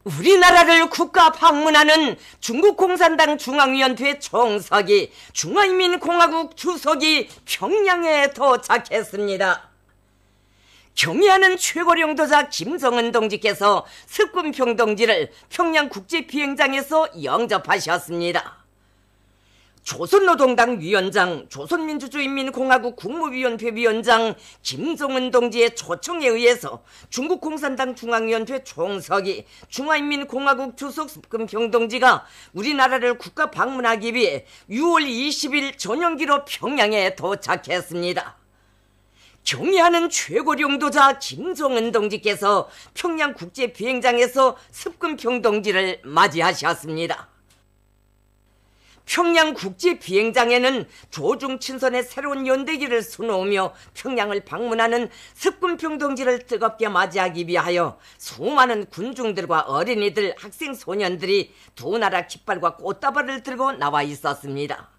우리나라를 국가 방문하는 중국 공산당 중앙위원회 총석이 중화인민공화국 주석이 평양에 도착했습니다. 경의하는 최고령도자 김정은 동지께서 습근평 동지를 평양국제비행장에서 영접하셨습니다. 조선노동당 위원장, 조선민주주의인민공화국 국무위원회 위원장 김정은 동지의 초청에 의해서 중국공산당 중앙위원회 총석이 중화인민공화국 주석 습근평 동지가 우리나라를 국가 방문하기 위해 6월 20일 전용기로 평양에 도착했습니다. 경의하는 최고령도자 김정은 동지께서 평양국제비행장에서 습근평 동지를 맞이하셨습니다. 평양국제비행장에는 조중친선의 새로운 연대기를 수놓으며 평양을 방문하는 습근평 동지를 뜨겁게 맞이하기 위하여 수많은 군중들과 어린이들, 학생, 소년들이 두 나라 깃발과 꽃다발을 들고 나와 있었습니다.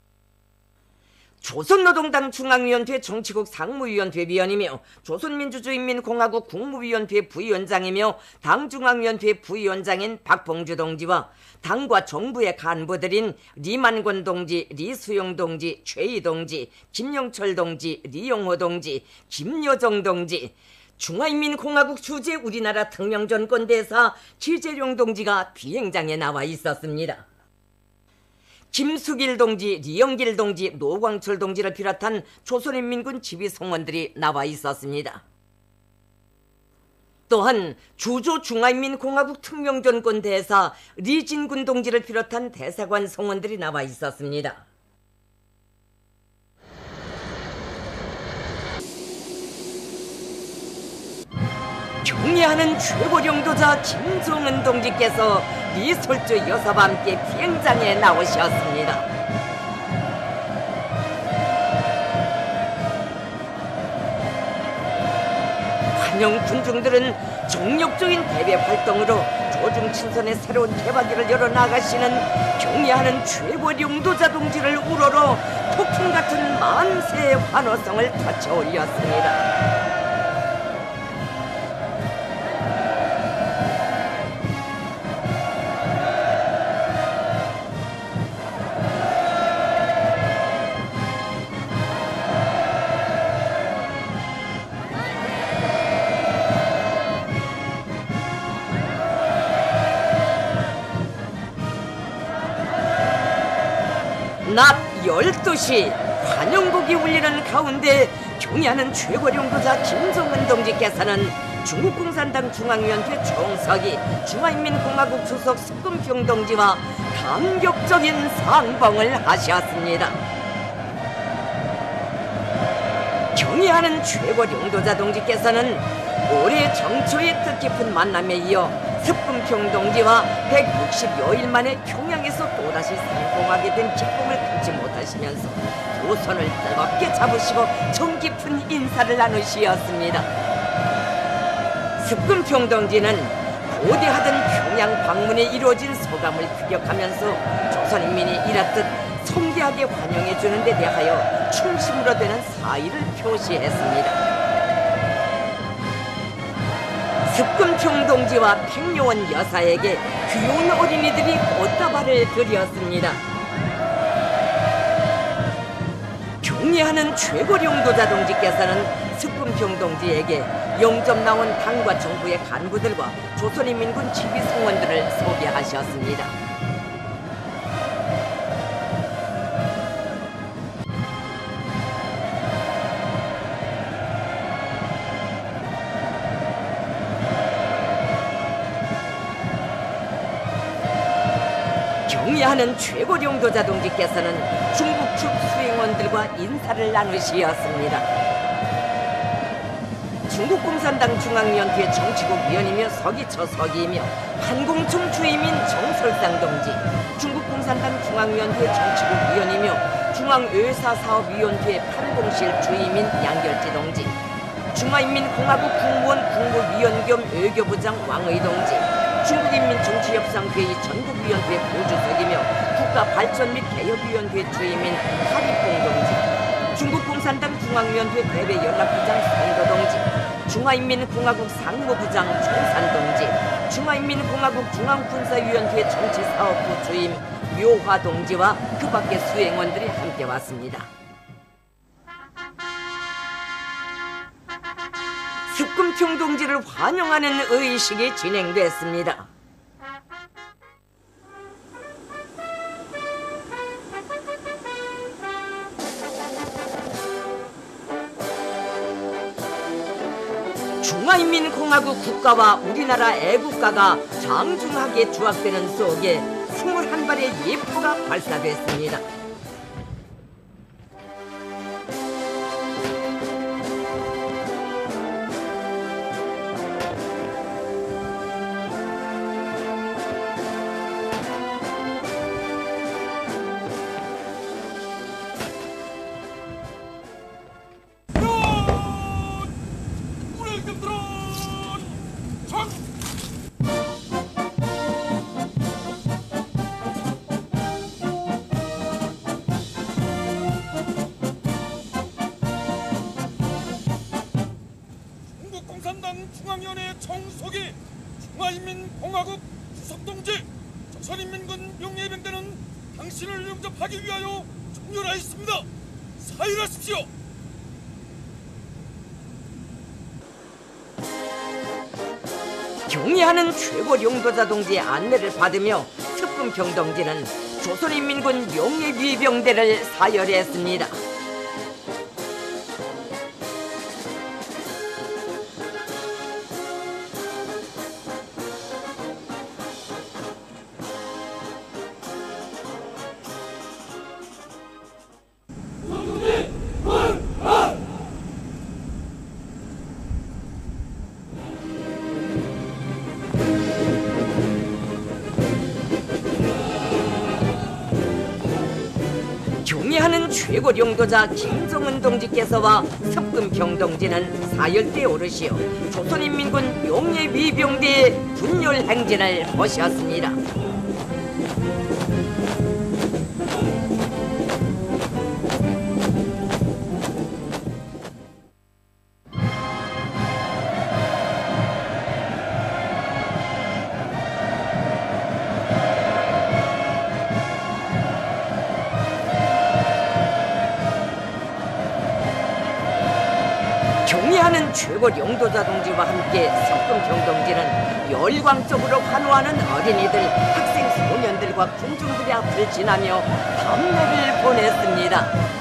조선노동당 중앙위원회 정치국 상무위원회 위원이며 조선민주주의인민공화국 국무위원회 부위원장이며 당중앙위원회 부위원장인 박봉주 동지와 당과 정부의 간부들인 리만권 동지, 리수용 동지, 최희 동지, 김영철 동지, 리용호 동지, 김여정 동지, 중화인민공화국 주재 우리나라 특명전권대사 최재룡 동지가 비행장에 나와 있었습니다. 김수길 동지, 리영길 동지, 노광철 동지를 비롯한 조선인민군 지휘성원들이 나와 있었습니다. 또한 주조 중화인민공화국 특명전권 대사 리진군 동지를 비롯한 대사관 성원들이 나와 있었습니다. 경의하는 최고령도자 김정은 동지께서 리솔주 여사와 함께 비행장에 나오셨습니다. 환영 군중들은 정력적인 대외 활동으로 조중친선의 새로운 개화기를 열어나가시는 경의하는 최고령도자 동지를 우러러 폭풍 같은 만세의 환호성을 터쳐올렸습니다. 낮 12시 환영곡이 울리는 가운데 경의하는 최고령도자 김정은 동지께서는 중국공산당 중앙위원회 총석이 중화인민공화국 주석 습근평 동지와 감격적인 상봉을 하셨습니다. 경의하는 최고령도자 동지께서는 올해 정초의 뜻깊은 만남에 이어 습근평 동지와 160여일 만에 평양에서 또다시 상봉하게 된 기쁨을 금치 못하시면서 두 손을 뜨겁게 잡으시고 정 깊은 인사를 나누시었습니다. 습근평 동지는 고대하던 평양 방문에 이루어진 소감을 피력하면서 조선인민이 이렇듯 성대하게 환영해주는 데 대하여 충심으로 되는 사의를 표시했습니다. 습근평 동지와 백요원 여사에게 귀여운 어린이들이 꽃다발을 드렸습니다. 경의하는 최고령도자 동지께서는 습근평 동지에게 영접 나온 당과 정부의 간부들과 조선인민군 지휘성원들을 소개하셨습니다. 경의하는 최고령도자 동지께서는 중국 측 수행원들과 인사를 나누시었습니다. 중국공산당 중앙위원회 정치국 위원이며 서기처 서기이며 한공총 주임인 정설상 동지, 중국공산당 중앙위원회 정치국 위원이며 중앙외사사업위원회 판공실 주임인 양결지 동지, 중화인민공화국 국무원 국무위원 겸 외교부장 왕의 동지, 중국인민정치협상회의 전국위원회 부주석이며 국가발전 및 개혁위원회 주임인 하리봉 동지, 중국공산당 중앙위원회 대외연락부장 성도 동지, 중화인민공화국 상무부장 총산 동지, 중화인민공화국 중앙군사위원회 정치사업부 주임 묘화 동지와 그 밖의 수행원들이 함께 왔습니다. 습금평 동지를 환영하는 의식이 진행됐습니다. 중화인민공화국 국가와 우리나라 애국가가 장중하게 조합되는 속에 21발의 예포가 발사됐습니다. 중앙위원회 총석이 중화인민공화국 주석동지 조선인민군 용예병대는 당신을 영접하기 위하여 청렬하였습니다. 사일하십시오. 경의하는 최고 용도자 동지의 안내를 받으며 습금평 동지는 조선인민군 용예위병대를 사열했습니다. 경의하는 최고 용도자 김정은 동지께서와 습금평 동지는 사열대에 오르시어 조선인민군 용예위병대의 분열 행진을 보셨습니다. 경의하는 최고 용도자 동지와 함께 습금평 동지는 열광적으로 환호하는 어린이들, 학생 소년들과 군중들의 앞을 지나며 담례를 보냈습니다.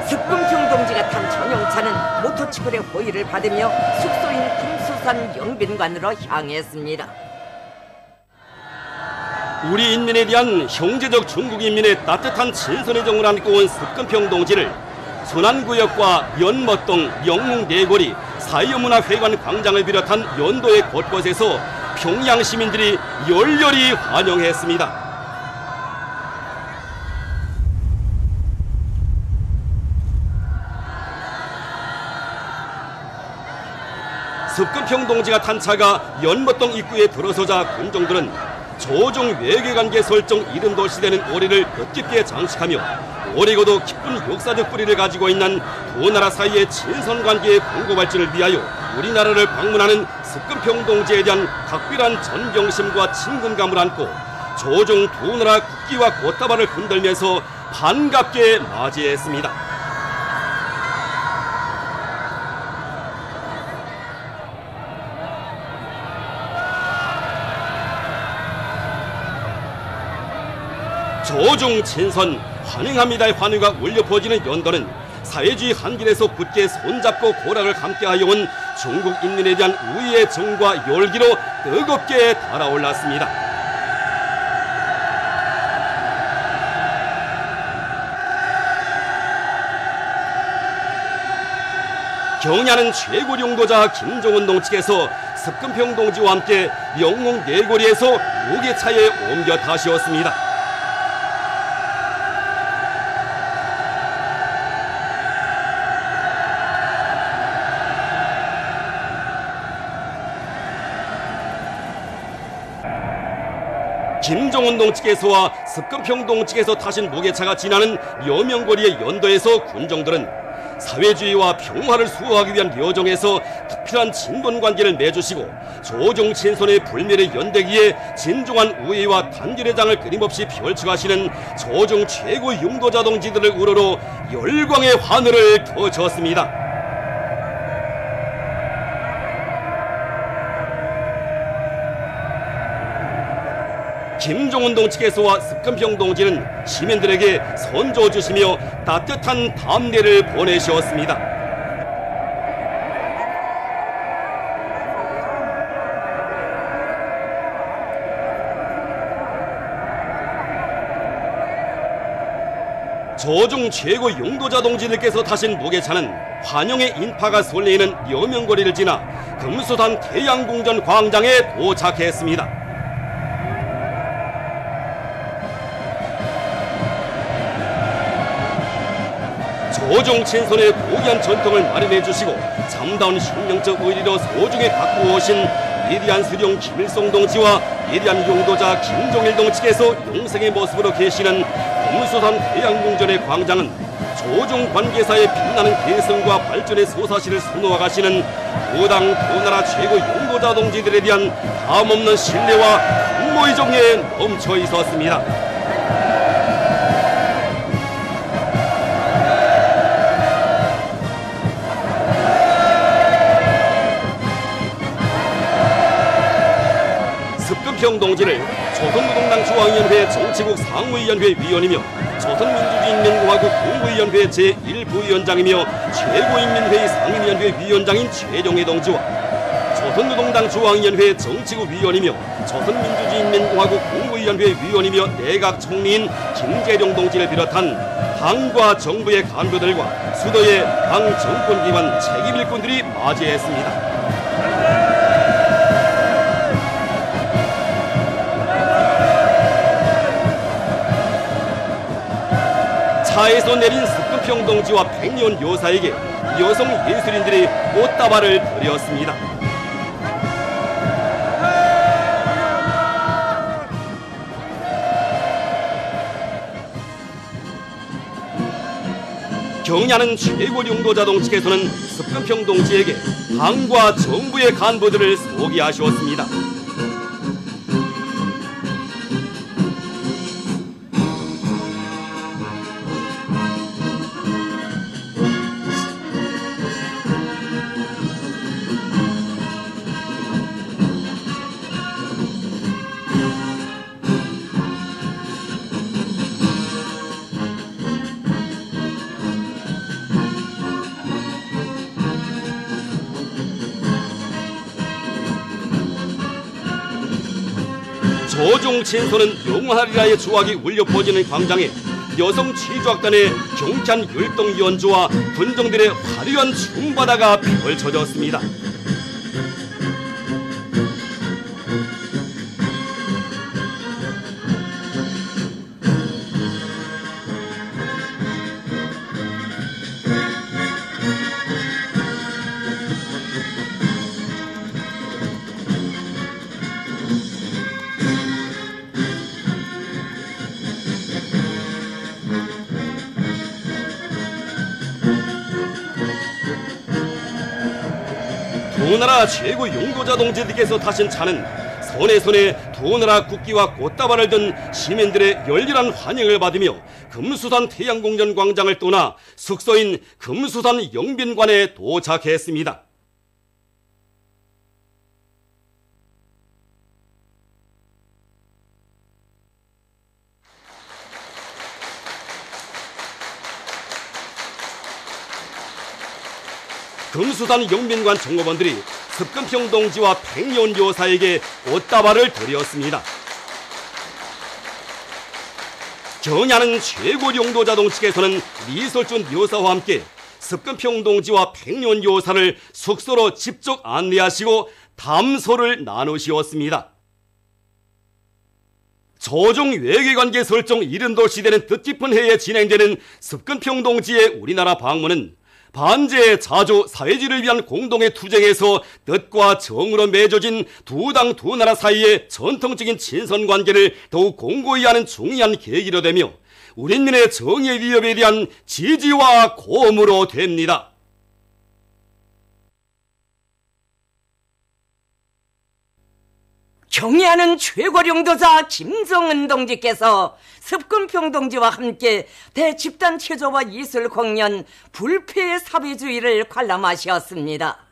습금평 동지가 탄 전용차는 모터치콜의 호의를 받으며 숙소인 금수산 영빈관으로 향했습니다. 우리 인민에 대한 형제적 중국 인민의 따뜻한 친선의 정을 안고 온 습금평 동지를 순안구역과 연못동, 영웅대거리, 사회문화회관 광장을 비롯한 연도의 곳곳에서 평양 시민들이 열렬히 환영했습니다. 습금평 동지가 탄 차가 연못동 입구에 들어서자 군중들은 조종 외교관계 설정 이름도 시대는 오리를 뜻깊게 장식하며 오래고도 깊은 역사적 뿌리를 가지고 있는 두 나라 사이의 친선관계의 공고 발전을 위하여 우리나라를 방문하는 습금평 동지에 대한 각별한 존경심과 친근감을 안고 조종 두 나라 국기와 꽃다발을 흔들면서 반갑게 맞이했습니다. 조중 친선 환영합니다의 환호가 울려 퍼지는 연도는 사회주의 한길에서 굳게 손잡고 고락을 함께하여 온 중국 인민에 대한 우위의 정과 열기로 뜨겁게 달아올랐습니다. 경야는 최고 용도자 김정은 측에서 습금평 동지와 함께 영웅 내거리에서 무게차에 옮겨 타시었습니다. 김정은 측에서와 습금평 측에서 타신 무게차가 지나는 여명거리의 연도에서 군정들은 사회주의와 평화를 수호하기 위한 여정에서 특별한 친분관계를 맺으시고 조중 친손의 불멸의 연대기에 진중한 우애와 단결의 장을 끊임없이 펼쳐가시는 조중 최고 용도자 동지들을 우러러 열광의 환호를 터쳤습니다. 김정은 측에서와 습금평 동지는 시민들에게 선조 주시며 따뜻한 담례를 보내셨습니다. 조중 최고 용도자 동지들께서 타신 무게차는 환영의 인파가 설레이는 여명거리를 지나 금수산 태양궁전 광장에 도착했습니다. 조중 친손의 고귀한 전통을 마련해 주시고 참다운 신명적 의리로 소중히 갖고 오신 위대한 수령 김일성 동지와 위대한 용도자 김종일 동지께서 용생의 모습으로 계시는 금수산 태양궁전의 광장은 조중 관계사의 빛나는 개성과 발전의 소사시를 수놓아 가시는 도당 도나라 최고 용도자 동지들에 대한 다음없는 신뢰와 분노의 정에 넘쳐 있었습니다. 습금평 동지를 조선노동당 중앙위원회 정치국 상무위원회 위원이며 조선민주주의인민공화국 공무위원회 제1부위원장이며 최고인민회의 상임위원회 위원장인 최종해 동지와 조선노동당 중앙위원회 정치국 위원이며 조선민주주의인민공화국 공무위원회 위원이며 내각 총리인 김재룡 동지를 비롯한 당과 정부의 간부들과 수도의 당 정권기관 책임일꾼들이 맞이했습니다. 차에서 내린 습금평 동지와 백년 여사에게 여성 예술인들이 꽃다발을 드렸습니다. 경야는 최고 용도자 동지께서는 습금평 동지에게 당과 정부의 간부들을 소개하셨습니다. 조중 친손은 영원하리라의 조악이 울려 퍼지는 광장에 여성 취조악단의 경찬 율동 연주와 군정들의 화려한 춤바다가 펼쳐졌습니다. 도나라 최고 용도자 동지들께서 타신 차는 손에 손에 도나라 국기와 꽃다발을 든 시민들의 열렬한 환영을 받으며 금수산 태양궁전 광장을 떠나 숙소인 금수산 영빈관에 도착했습니다. 금수산 영민관 종업원들이 습근평 동지와 백년 여사에게 꽃다발을 드렸습니다. 경야는 최고 용도자동 측에서는 리설준 여사와 함께 습근평 동지와 백년 여사를 숙소로 직접 안내하시고 담소를 나누시었습니다. 조종 외교관계 설정 70돌 시대는 뜻깊은 해에 진행되는 습근평 동지의 우리나라 방문은 반제 자주 사회주의를 위한 공동의 투쟁에서 뜻과 정으로 맺어진 두 당 두 나라 사이의 전통적인 친선관계를 더욱 공고히 하는 중요한 계기로 되며 우리민의 정의 위협에 대한 지지와 고음으로 됩니다. 경애하는 최고령도자 김정은 동지께서 습근평 동지와 함께 대집단 체조와 예술 공연 불패 사회주의를 관람하셨습니다.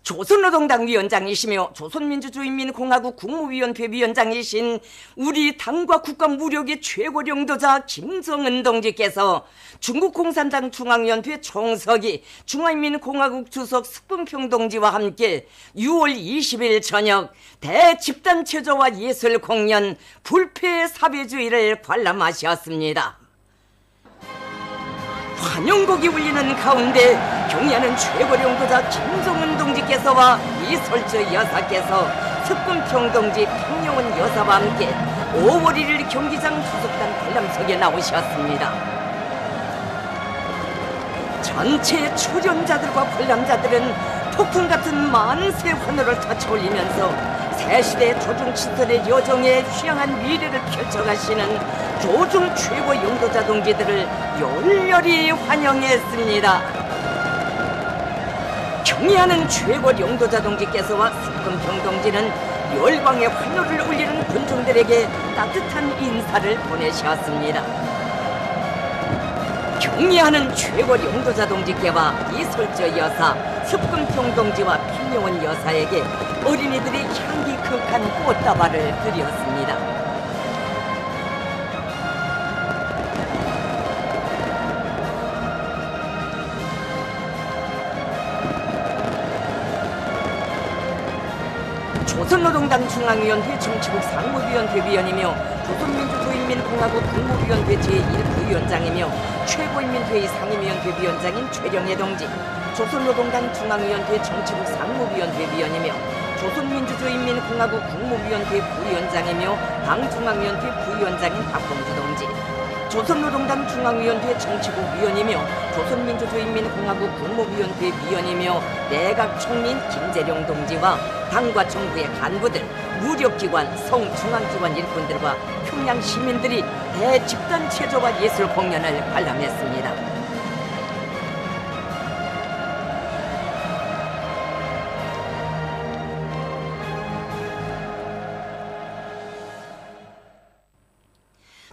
조선노동당 위원장이시며 조선민주주의인민공화국 국무위원회 위원장이신 우리 당과 국가 무력의 최고령도자 김정은 동지께서 중국공산당 중앙위원회 총서기 중화인민공화국 주석 습근평 동지와 함께 6월 20일 저녁 대집단체조와 예술 공연 불패 사회주의를 관람하셨습니다. 환영곡이 울리는 가운데 경애하는 최고령도자 김정은 동지께서와 이설주 여사께서 습근평 동지 평영은 여사와 함께 5월 1일 경기장 수석단 관람석에 나오셨습니다. 전체 출연자들과 관람자들은 폭풍 같은 만세 환호를 터쳐올리면서 새시대 조중 친선의 여정에 휘황한 미래를 펼쳐가시는 조중 최고 용도자 동지들을 열렬히 환영했습니다. 경애하는 최고 용도자 동지께서와 습근평 동지는 열광의 환호를 울리는 군중들에게 따뜻한 인사를 보내셨습니다. 경애하는 최고 용도자 동지께와 이설주 여사, 습근평 동지와 평영은 여사에게 어린이들이 향기 극한 꽃다발을 드렸습니다. 조선노동당 중앙위원회 정치국 상무위원회 위원이며 조선민주주의인민공화국 국무위원회 제1부위원장이며 최고인민회의 상임위원회 위원장인 최령해 동지, 조선노동당 중앙위원회 정치국 상무위원회 위원이며 조선민주주의인민공화국 국무위원회 부위원장이며 당중앙위원회 부위원장인 박범주 동지, 조선노동당 중앙위원회 정치국 위원이며 조선민주주의인민공화국 국무위원회 위원이며 내각총리인 김재룡 동지와 당과 정부의 간부들, 무력기관, 성중앙기관 일꾼들과 평양 시민들이 대집단 체조와 예술 공연을 관람했습니다.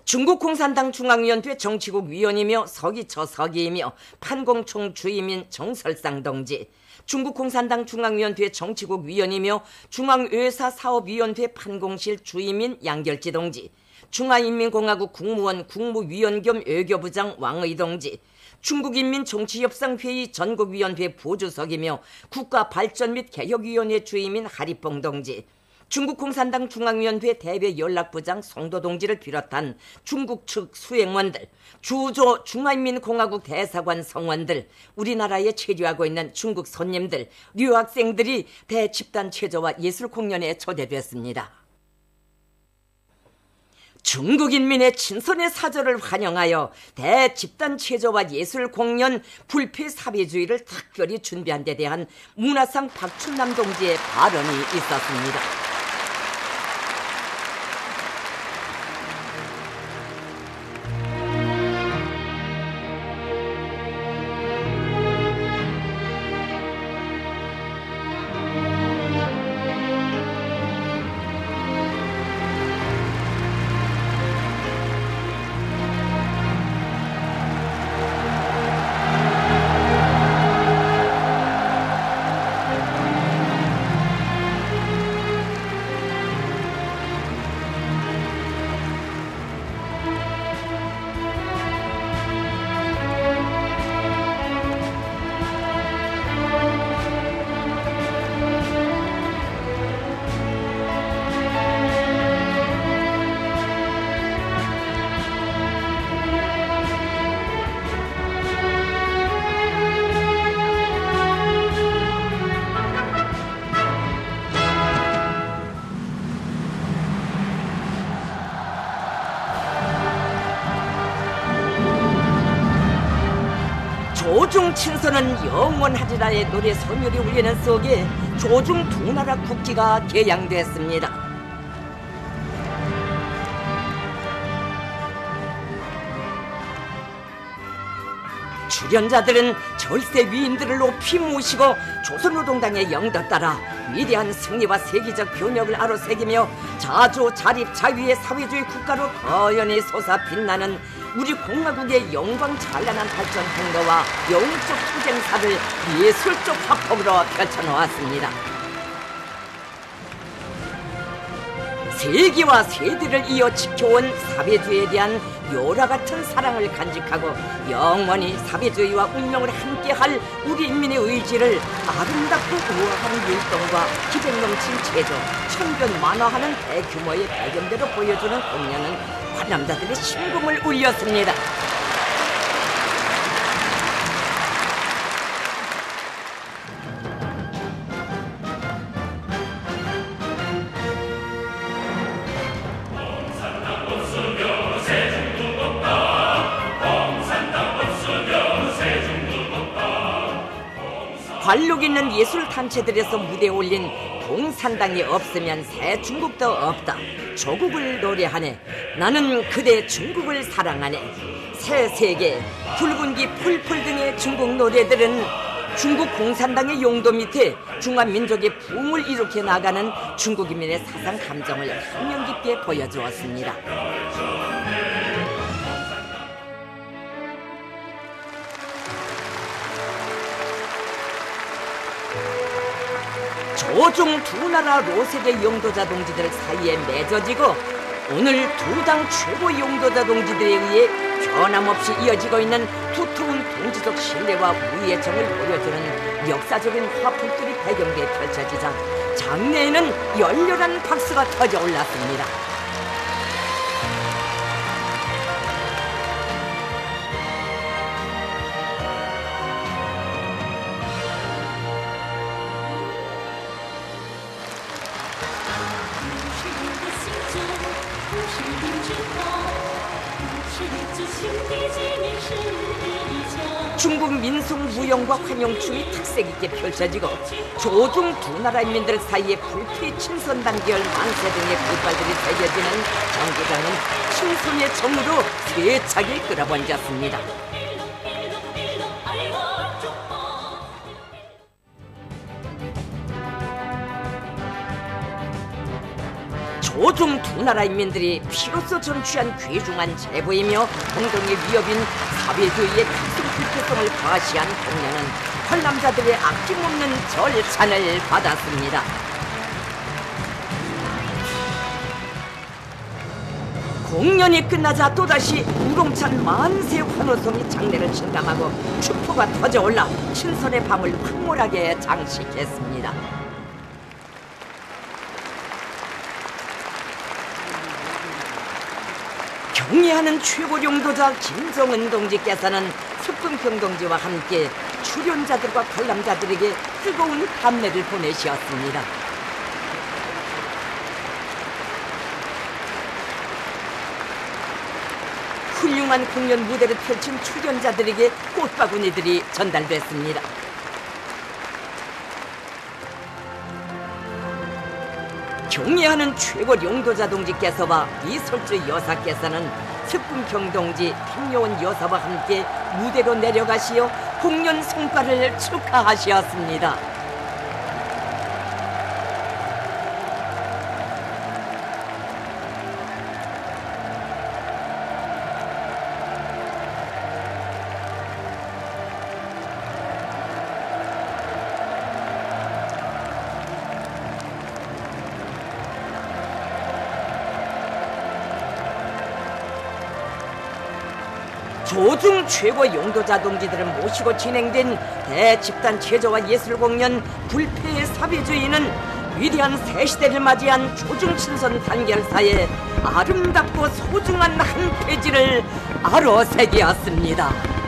중국공산당 중앙위원회 정치국 위원이며 서기처 서기이며 판공총 주임인 정설상 동지, 중국공산당 중앙위원회 정치국 위원이며 중앙외사사업위원회 판공실 주임인 양결지 동지, 중화인민공화국 국무원 국무위원 겸 외교부장 왕의 동지, 중국인민정치협상회의 전국위원회 부주석이며 국가발전 및 개혁위원회 주임인 하리뽕 동지, 중국공산당 중앙위원회 대외연락부장 송도 동지를 비롯한 중국 측 수행원들, 주조 중화인민공화국 대사관 성원들, 우리나라에 체류하고 있는 중국 손님들,留학생들이 대집단 체조와 예술 공연에 초대됐습니다. 중국인민의 친선의 사절을 환영하여 대집단 체조와 예술 공연 불패 사회주의를 특별히 준비한 데 대한 문화상 박춘남 동지의 발언이 있었습니다. 조중 친선은 영원하리라의 노래 선율이 울리는 속에 조중 두 나라 국기가 개양됐습니다. 출연자들은 절세 위인들을 높이 모시고 조선노동당의 영도 따라 위대한 승리와 세계적 변혁을 아로새기며 자조 자립 자유의 사회주의 국가로 거연히 솟아 빛나는 우리 공화국의 영광 찬란한 발전 행보와 영적 투쟁사를 예술적 화폭으로 펼쳐놓았습니다. 세기와 세대를 이어 지켜온 사회주의에 대한 요라 같은 사랑을 간직하고 영원히 사회주의와 운명을 함께할 우리 인민의 의지를 아름답고 우아한 율동과 기백 넘친 제조, 천변만화하는 대규모의 배경대로 보여주는 공연은 관람자들의 심금을 울렸습니다. 관록 있는 예술단체들에서 무대에 올린 공산당이 없으면 새 중국도 없다. 조국을 노래하네. 나는 그대 중국을 사랑하네. 새 세계, 붉은기 폴폴 등의 중국 노래들은 중국 공산당의 용도 밑에 중화민족의 부흥을 일으켜 나가는 중국인민의 사상 감정을 감명 깊게 보여주었습니다. 조중 두 나라 로색의 용도자 동지들 사이에 맺어지고 오늘 두 당 최고 용도자 동지들에 의해 변함없이 이어지고 있는 두터운 동지적 신뢰와 우위의 정을 보여주는 역사적인 화풍들이 배경돼 펼쳐지자 장내에는 열렬한 박수가 터져 올랐습니다. 중국 민속 무용과 환영춤이 특색 있게 펼쳐지고 조중 두 나라 인민들 사이에 불피 친선 단결 만세 등의 깃발들이 새겨지는 경기장은 친선의 정으로 세차게 끌어번졌습니다. 조중 두 나라 인민들이 피로써 전취한 귀중한 제보이며 공동의 위협인 사회주의의 각종 불필성을 과시한 공연은 관람자들의 아낌없는 절찬을 받았습니다. 공연이 끝나자 또다시 우렁찬 만세 환호성이 장례를 침감하고 축포가 터져올라 친선의 밤을 황홀하게 장식했습니다. 경애하는 최고 용도자 김정은 동지께서는 석금평 동지와 함께 출연자들과 관람자들에게 뜨거운 감례를 보내시었습니다. 훌륭한 공연 무대를 펼친 출연자들에게 꽃바구니들이 전달됐습니다. 경애하는 최고 용도자 동지께서와 이설주 여사께서는 석금평 동지 평여원 여사와 함께 무대로 내려가시어 공연 성과를 축하하셨습니다. 조중 최고 용도자 동지들을 모시고 진행된 대집단 체조와 예술공연 불패의 사회주의는 위대한 새 시대를 맞이한 조중 친선 단결사의 아름답고 소중한 한 페이지를 아로새기었습니다.